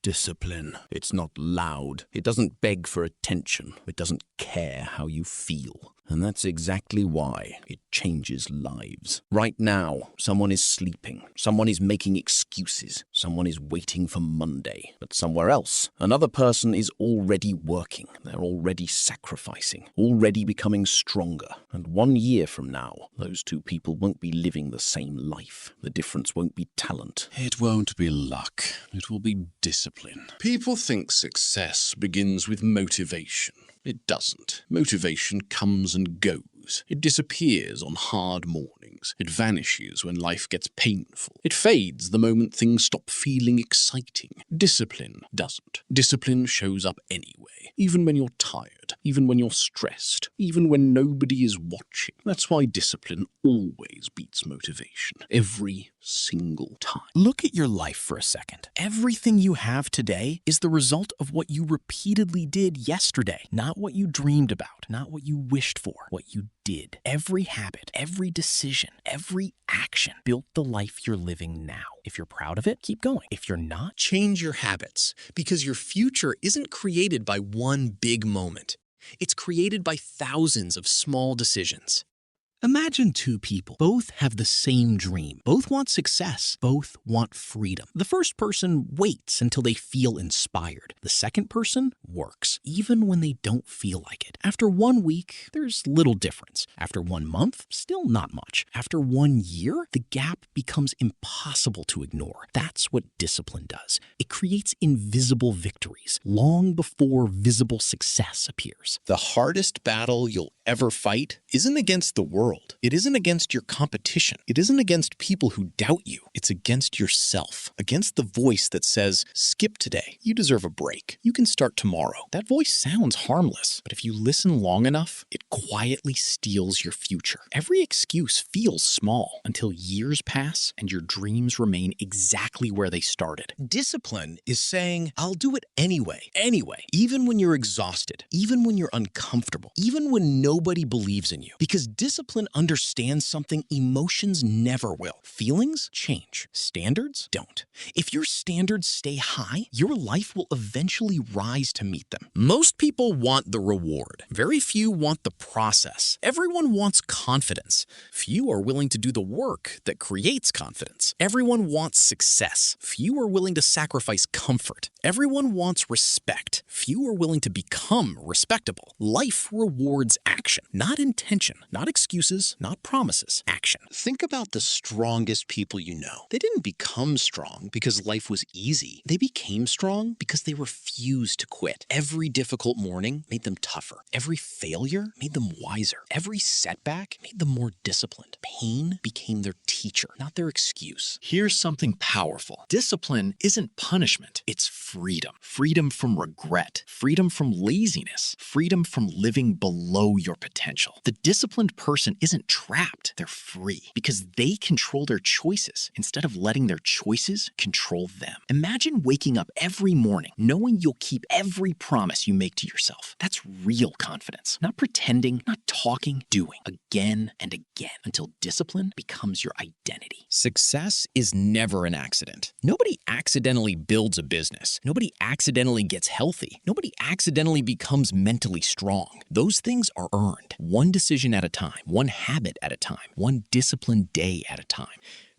Discipline. It's not loud. It doesn't beg for attention. It doesn't care how you feel. And that's exactly why it changes lives. Right now, someone is sleeping. Someone is making excuses. Someone is waiting for Monday. But somewhere else, another person is already working. They're already sacrificing, already becoming stronger. And 1 year from now, those two people won't be living the same life. The difference won't be talent. It won't be luck. It will be discipline. People think success begins with motivation. It doesn't. Motivation comes and goes. It disappears on hard mornings. It vanishes when life gets painful. It fades the moment things stop feeling exciting. Discipline doesn't. Discipline shows up anyway, even when you're tired, even when you're stressed, even when nobody is watching. That's why discipline always beats motivation. Every single time. Look at your life for a second. Everything you have today is the result of what you repeatedly did yesterday, not what you dreamed about, not what you wished for, what you did. Every habit, every decision, every action built the life you're living now. If you're proud of it, keep going. If you're not, change your habits, because your future isn't created by one big moment. It's created by thousands of small decisions. imagine two people. Both have the same dream. Both want success. Both want freedom. The first person waits until they feel inspired. The second person works, even when they don't feel like it. After 1 week, there's little difference. After 1 month, still not much. After 1 year, the gap becomes impossible to ignore. That's what discipline does. It creates invisible victories long before visible success appears. The hardest battle you'll ever fight isn't against the world. It isn't against your competition. It isn't against people who doubt you. It's against yourself, against the voice that says, skip today. You deserve a break. You can start tomorrow. That voice sounds harmless, but if you listen long enough, it quietly steals your future. Every excuse feels small until years pass and your dreams remain exactly where they started. Discipline is saying, I'll do it anyway, even when you're exhausted, even when you're uncomfortable, even when nobody believes in you. Because discipline understands something emotions never will. Feelings change. Standards don't. If your standards stay high, your life will eventually rise to meet them. Most people want the reward. Very few want the process. Everyone wants confidence. Few are willing to do the work that creates confidence. Everyone wants success. Few are willing to sacrifice comfort. Everyone wants respect. Few are willing to become respectable. Life rewards action, not intention, not excuses, not promises. Action. Think about the strongest people you know. They didn't become strong because life was easy. They became strong because they refused to quit. Every difficult morning made them tougher. Every failure made them wiser. Every setback made them more disciplined. Pain became their teacher, not their excuse. Here's something powerful. Discipline isn't punishment. It's freedom. Freedom from regret. Freedom from laziness. Freedom from living below your potential. The disciplined person isn't trapped. They're free because they control their choices instead of letting their choices control them. Imagine waking up every morning knowing you'll keep every promise you make to yourself. That's real confidence. Not pretending, not talking, doing again and again until discipline becomes your identity. Success is never an accident. Nobody accidentally builds a business. Nobody accidentally gets healthy. Nobody accidentally becomes mentally strong. Those things are earned, one decision at a time, one habit at a time, one disciplined day at a time.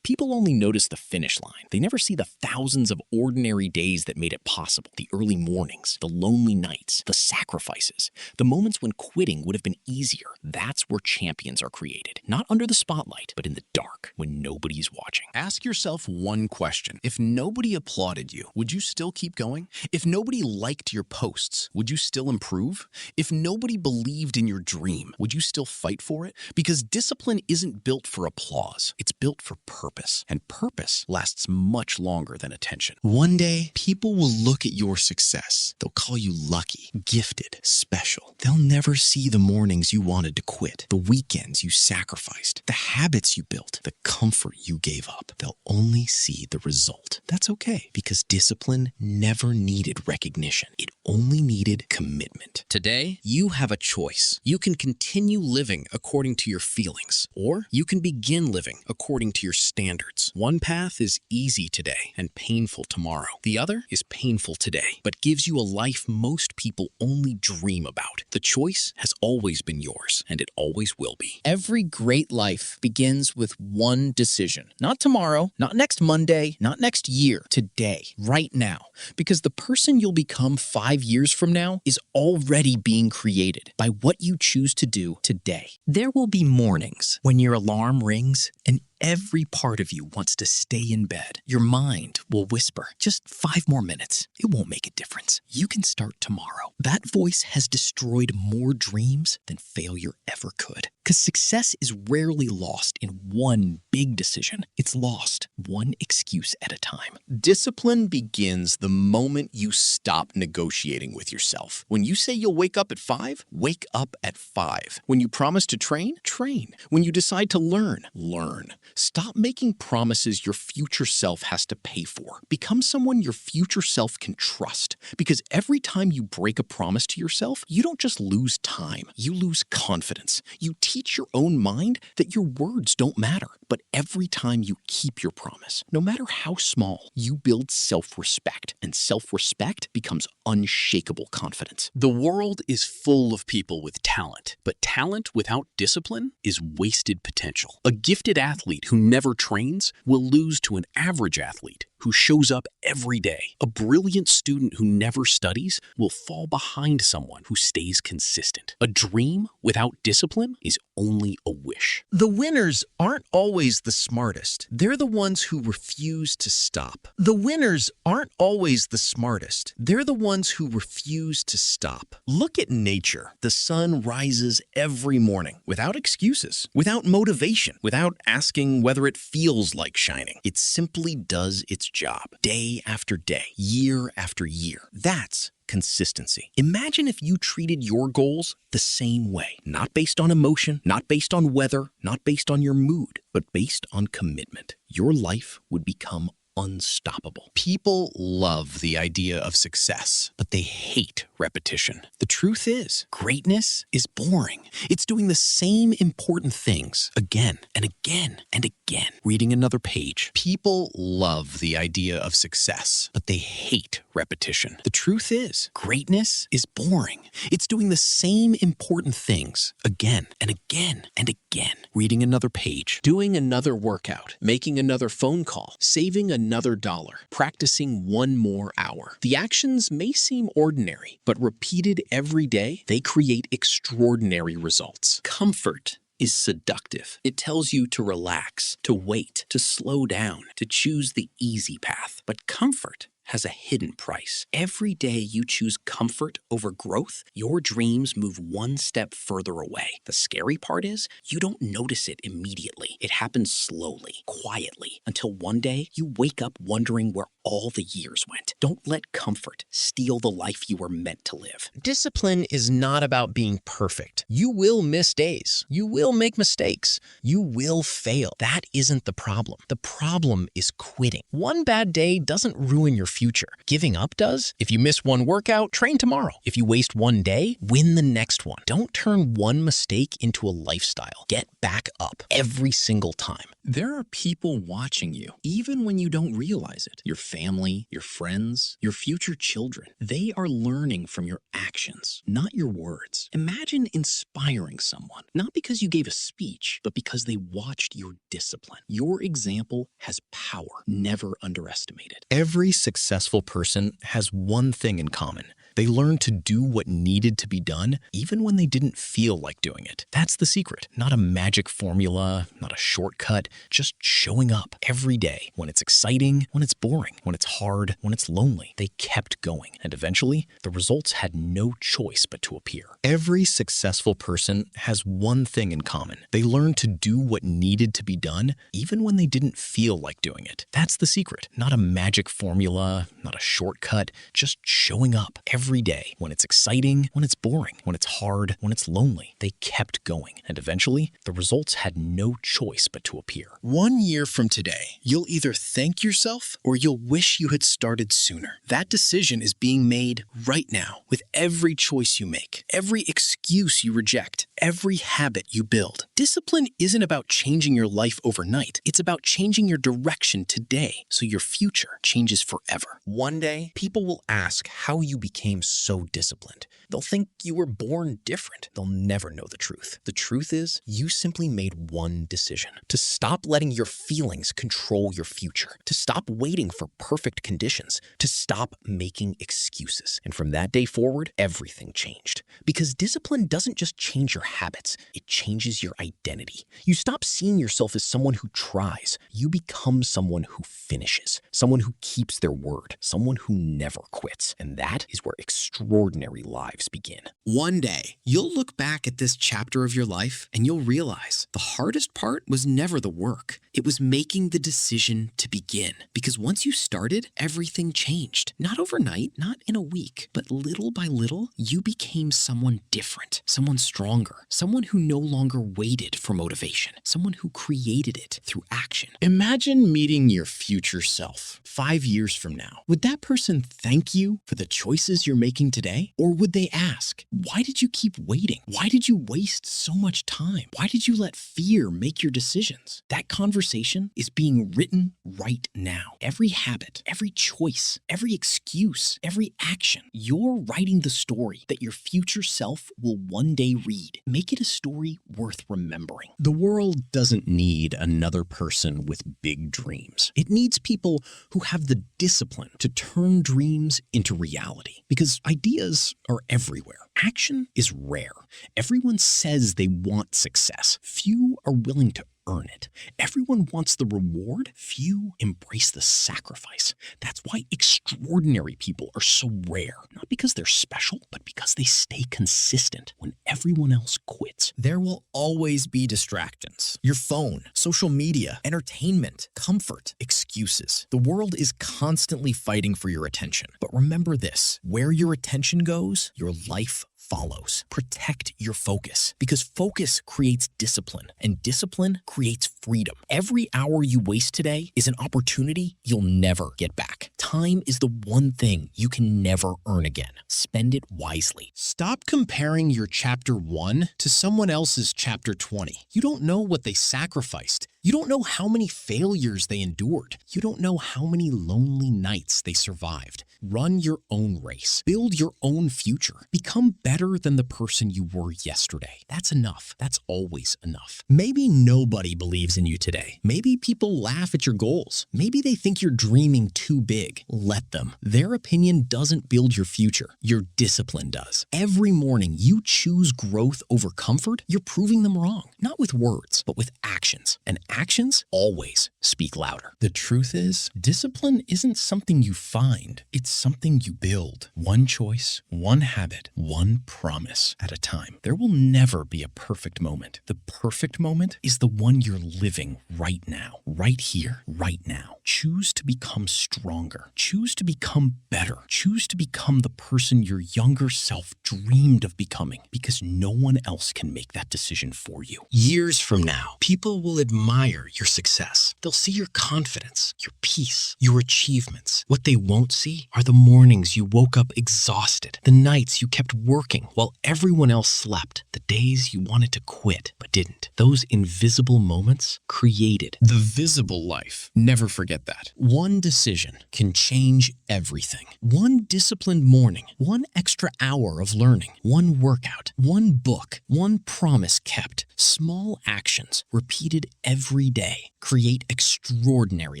People only notice the finish line. They never see the thousands of ordinary days that made it possible. The early mornings, the lonely nights, the sacrifices, the moments when quitting would have been easier. That's where champions are created. Not under the spotlight, but in the dark when nobody's watching. Ask yourself one question. If nobody applauded you, would you still keep going? If nobody liked your posts, would you still improve? If nobody believed in your dream, would you still fight for it? Because discipline isn't built for applause. It's built for purpose. And purpose lasts much longer than attention. One day, people will look at your success. They'll call you lucky, gifted, special. They'll never see the mornings you wanted to quit, the weekends you sacrificed, the habits you built, the comfort you gave up. They'll only see the result. That's okay, because discipline never needed recognition. It only needed commitment. Today, you have a choice. You can continue living according to your feelings, or you can begin living according to your standards. One path is easy today and painful tomorrow. The other is painful today, but gives you a life most people only dream about. The choice has always been yours, and it always will be. Every great life begins with one decision. Not tomorrow, not next Monday, not next year. Today, right now. Because the person you'll become 5 years from now is already being created by what you choose to do today. There will be mornings when your alarm rings and every part of you wants to stay in bed. Your mind will whisper, just 5 more minutes. It won't make a difference. You can start tomorrow. That voice has destroyed more dreams than failure ever could. Because success is rarely lost in one big decision. It's lost one excuse at a time. Discipline begins the moment you stop negotiating with yourself. When you say you'll wake up at 5, wake up at 5. When you promise to train, train. When you decide to learn, learn. Stop making promises your future self has to pay for. Become someone your future self can trust. Because every time you break a promise to yourself, you don't just lose time, you lose confidence. You teach your own mind that your words don't matter. But every time you keep your promise, no matter how small, you build self-respect. And self-respect becomes unshakable confidence. The world is full of people with talent, but talent without discipline is wasted potential. A gifted athlete who never trains will lose to an average athlete who shows up every day. A brilliant student who never studies will fall behind someone who stays consistent. A dream without discipline is only a wish. The winners aren't always the smartest. They're the ones who refuse to stop. The winners aren't always the smartest. They're the ones who refuse to stop. Look at nature. The sun rises every morning without excuses, without motivation, without asking whether it feels like shining. It simply does its job, day after day, year after year. That's consistency. Imagine if you treated your goals the same way, not based on emotion, not based on weather, not based on your mood, but based on commitment. Your life would become unstoppable. People love the idea of success, but they hate repetition. The truth is, greatness is boring. It's doing the same important things again and again and again. Reading another page. People love the idea of success, but they hate repetition. The truth is, greatness is boring. It's doing the same important things again and again and again. Reading another page. Doing another workout. Making another phone call. Saving another dollar. Practicing one more hour. The actions may seem ordinary, but repeated every day, they create extraordinary results. Comfort is seductive. It tells you to relax, to wait, to slow down, to choose the easy path. But comfort has a hidden price. Every day you choose comfort over growth, your dreams move one step further away. The scary part is, you don't notice it immediately. It happens slowly, quietly, until one day you wake up wondering where all the years went. Don't let comfort steal the life you were meant to live. Discipline is not about being perfect. You will miss days. You will make mistakes. You will fail. That isn't the problem. The problem is quitting. One bad day doesn't ruin your future. Giving up does. If you miss one workout, train tomorrow. If you waste one day, win the next one. Don't turn one mistake into a lifestyle. Get back up every single time. There are people watching you, even when you don't realize it. Your family, your friends, your future children. They are learning from your actions, not your words. Imagine inspiring someone, not because you gave a speech, but because they watched your discipline. Your example has power. Never underestimate it. Every successful person has one thing in common. They learned to do what needed to be done, even when they didn't feel like doing it. That's the secret. Not a magic formula, not a shortcut, just showing up every day. When it's exciting, when it's boring, when it's hard, when it's lonely. They kept going, and eventually, the results had no choice but to appear. Every successful person has one thing in common. They learned to do what needed to be done, even when they didn't feel like doing it. That's the secret. Not a magic formula, not a shortcut, just showing up every every day. When it's exciting, when it's boring, when it's hard, when it's lonely. They kept going. And eventually, the results had no choice but to appear. 1 year from today, you'll either thank yourself or you'll wish you had started sooner. That decision is being made right now with every choice you make, every excuse you reject, every habit you build. Discipline isn't about changing your life overnight. It's about changing your direction today so your future changes forever. One day, people will ask how you became so disciplined. They'll think you were born different. They'll never know the truth. The truth is, you simply made one decision: to stop letting your feelings control your future, to stop waiting for perfect conditions, to stop making excuses. And from that day forward, everything changed. Because discipline doesn't just change your habits, it changes your identity. You stop seeing yourself as someone who tries. You become someone who finishes, someone who keeps their word, someone who never quits. And that is where extraordinary lives begin. One day, you'll look back at this chapter of your life and you'll realize the hardest part was never the work. It was making the decision to begin. Because once you started, everything changed. Not overnight, not in a week, but little by little, you became someone different, someone stronger, someone who no longer waited for motivation, someone who created it through action. Imagine meeting your future self 5 years from now. Would that person thank you for the choices you're making today? Or would they ask, why did you keep waiting? Why did you waste so much time? Why did you let fear make your decisions? That conversation is being written right now. Every habit, every choice, every excuse, every action, you're writing the story that your future self will one day read. Make it a story worth remembering. The world doesn't need another person with big dreams. It needs people who have the discipline to turn dreams into reality. Because ideas are everywhere. Action is rare. Everyone says they want success. Few are willing to earn it. Everyone wants the reward. Few embrace the sacrifice. That's why extraordinary people are so rare. Not because they're special, but because they stay consistent when everyone else quits. There will always be distractions. Your phone, social media, entertainment, comfort, excuses. The world is constantly fighting for your attention. But remember this: where your attention goes, your life follows. Protect your focus, because focus creates discipline, and discipline creates freedom. Every hour you waste today is an opportunity you'll never get back. Time is the one thing you can never earn again. Spend it wisely. Stop comparing your chapter 1 to someone else's chapter 20. You don't know what they sacrificed. You don't know how many failures they endured. You don't know how many lonely nights they survived. Run your own race. Build your own future. Become better than the person you were yesterday. That's enough. That's always enough. Maybe nobody believes in you today. Maybe people laugh at your goals. Maybe they think you're dreaming too big. Let them. Their opinion doesn't build your future. Your discipline does. Every morning you choose growth over comfort, you're proving them wrong. Not with words, but with actions. And actions always speak louder. The truth is, discipline isn't something you find. It's something you build. One choice, one habit, one promise at a time. There will never be a perfect moment. The perfect moment is the one you're living right now, right here, right now. Choose to become stronger. Choose to become better. Choose to become the person your younger self dreamed of becoming, because no one else can make that decision for you. Years from now, people will admire your success. They'll see your confidence, your peace, your achievements. What they won't see are the mornings you woke up exhausted, the nights you kept working while everyone else slept, the days you wanted to quit but didn't. Those invisible moments created the visible life. Never forget that. One decision can change everything. One disciplined morning, one extra hour of learning, one workout, one book, one promise kept. Small actions repeated every day create extraordinary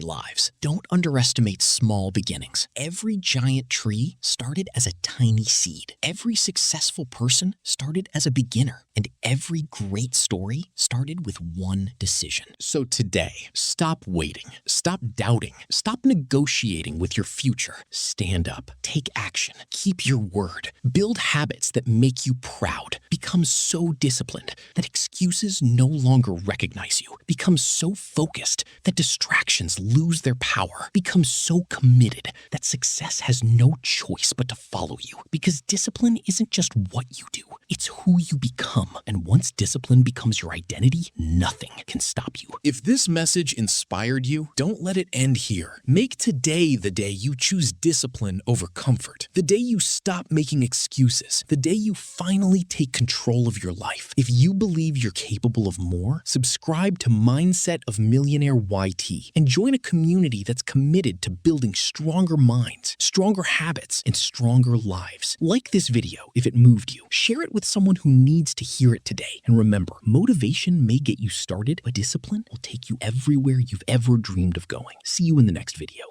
lives. Don't underestimate small beginnings. Every giant tree started as a tiny seed. Every successful person started as a beginner. And every great story started with one decision. So today, stop waiting. Stop doubting. Stop negotiating with your future. Stand up. Take action. Keep your word. Build habits that make you proud. Become so disciplined that excuses no longer recognize you. Become so focused that distractions lose their power. Become so committed that success has no choice but to follow you. Because discipline isn't just what you do, it's who you become. And once discipline becomes your identity, nothing can stop you. If this message inspired you, don't let it end here. Make today the day you choose discipline over comfort. The day you stop making excuses. The day you finally take control of your life. If you believe you're capable of more, subscribe to Mindset of Millionaire YT and join a community that's committed to building stronger minds, stronger habits, and stronger lives. Like this video if it moved you. Share it with someone who needs to hear it today. And remember, motivation may get you started, but discipline will take you everywhere you've ever dreamed of going. See you in the next video.